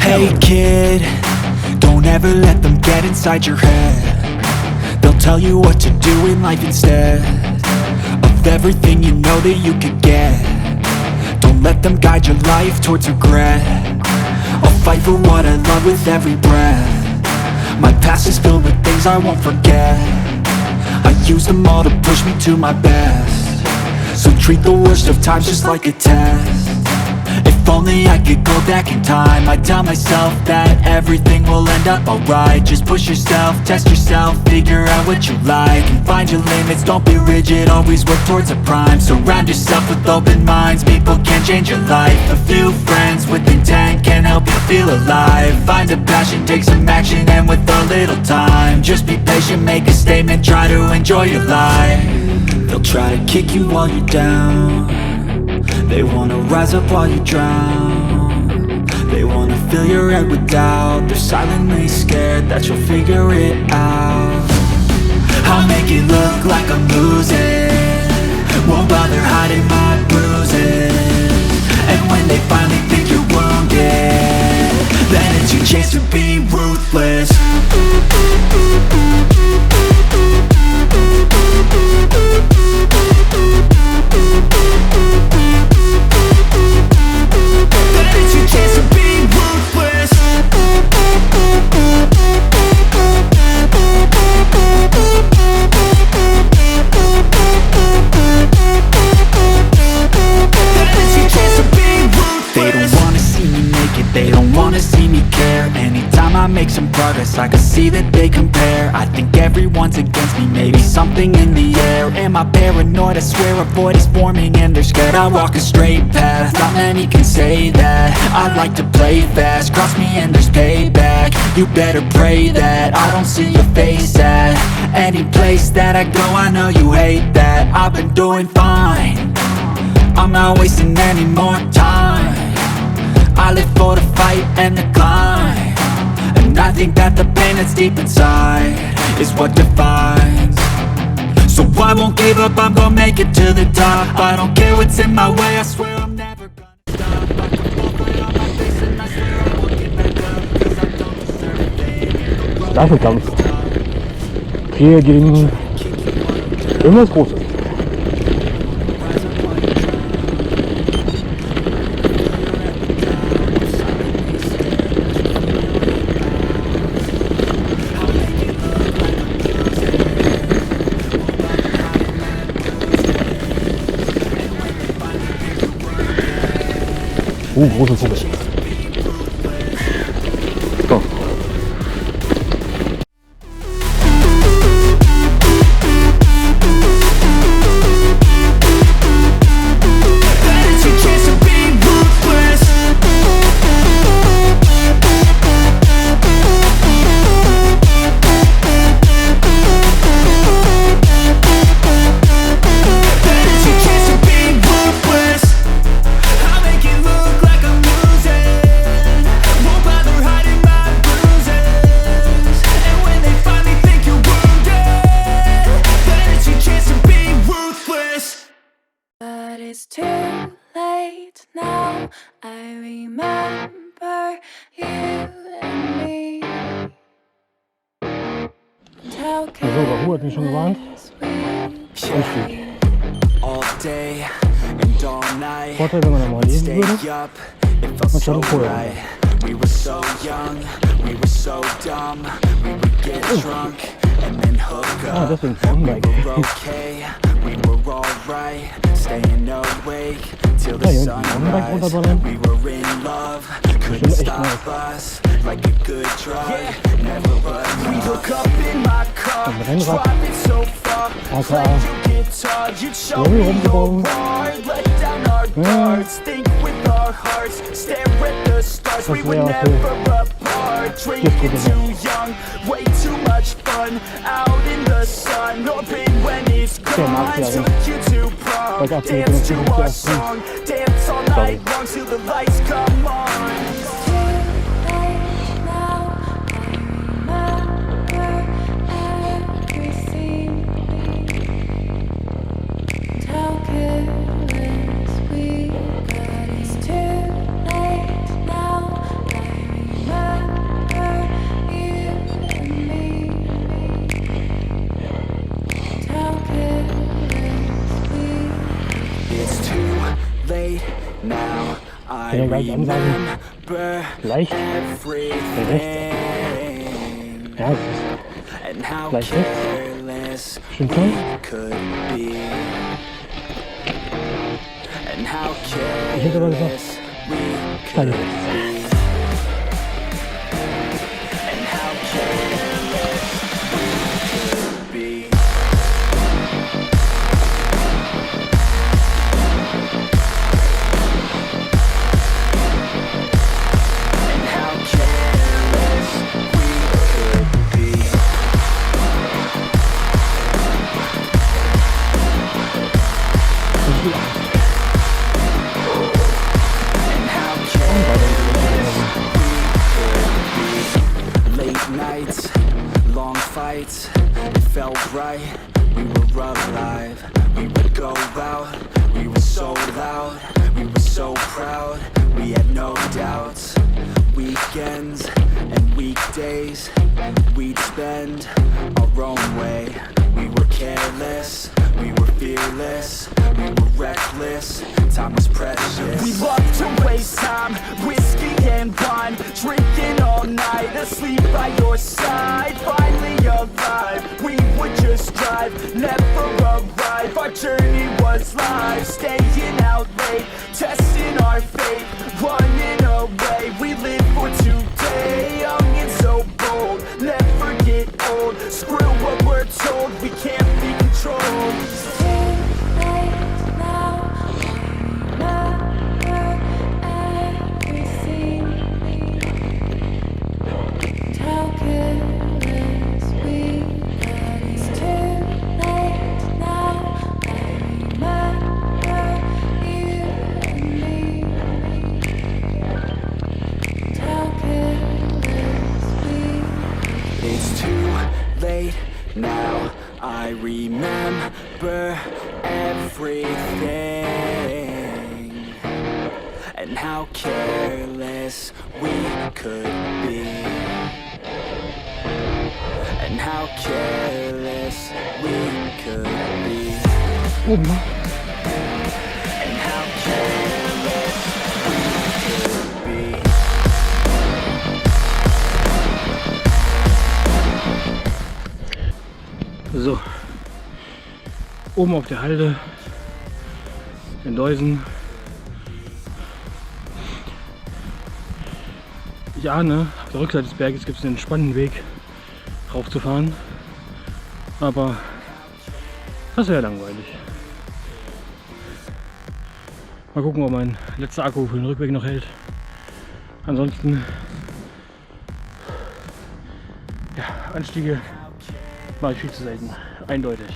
Hey kid, don't ever let them get inside your head. They'll tell you what to do in life instead of everything you know that you could get. Don't let them guide your life towards regret. I'll fight for what I love with every breath. My past is filled with things I won't forget. I use them all to push me to my best. So treat the worst of times just like a test. If only I could go back in time, I'd tell myself that everything will end up alright. Just push yourself, test yourself, figure out what you like, and find your limits, don't be rigid, always work towards a prime. Surround yourself with open minds, people can change your life. A few friends with intent can help you feel alive. Find a passion, take some action, and with a little time, just be patient, make a statement, try to enjoy your life. They'll try to kick you while you're down. They wanna rise up while you drown. They wanna fill your head with doubt. They're silently scared that you'll figure it out. I'll make it look like I'm losing, won't bother hiding my bruises. And when they finally think you're wounded, then it's your chance to be ruthless. They don't wanna see me care. Anytime I make some progress, I can see that they compare. I think everyone's against me, maybe something in the air. Am I paranoid? I swear a void is forming and they're scared. I walk a straight path, not many can say that. I like to play fast, cross me and there's payback. You better pray that I don't see your face at any place that I go. I know you hate that. I've been doing fine, I'm not wasting any more time. I live for the fight and the climb, and I think that the pain that's deep inside is what defines. So I won't give up, I'm gonna make it to the top. I don't care what's in my way, I swear I'm never gonna stop. I can walk right on my face and I swear I won't get back up, 'cause I don't deserve it. Staffelkampf. Hier gegen irgendwas Großes. Große Vogel. So. So, der Ruhe hat mich schon gewarnt. Aufstieg. Vorteil, wenn man da mal lesen würde. Man schaut vorher. Ah, deswegen Mountainbike. Ja, hier unten Mountainbike runterballern. Bestimmt echt nice. Ein Rennrad. AKA. Irgendwie rumgebaut. Ja. Das wäre auch so. Jetzt gut der mag ja nicht. Weil das hier ist sorry. It's too late now. I remember leicht everything. Ja, And how leicht careless Stimmt we schon. could be. And how Ich hätte aber gesagt, careless we could steil. be. And how careless we could be. And how careless we could be. And how careless we could be. Late nights, long fights, it felt right, we were alive. We would go out, we were so loud, we were so proud, we had no doubts. Weekends and weekdays, we'd spend our own way. We were careless, we were fearless, we were reckless, time was precious. We loved to waste time, whiskey and wine, drinking all night, asleep by your side. Finally alive, we would just drive, never arrive. Our journey was life, staying out late, testing our fate, running away. We live for today, young and so bold, never get old. Screw what we're told, we can't be controlled. It's too late now, I remember everything. And how careless we could be. And how careless we could be. Oben, ne? And how careless we could be. So, oben auf der Halde in Deusen. Ich ahne, auf der Rückseite des Berges gibt es einen spannenden Weg raufzufahren, aber das wäre langweilig. Mal gucken, ob mein letzter Akku für den Rückweg noch hält. Ansonsten, ja, Anstiege mache ich viel zu selten, eindeutig.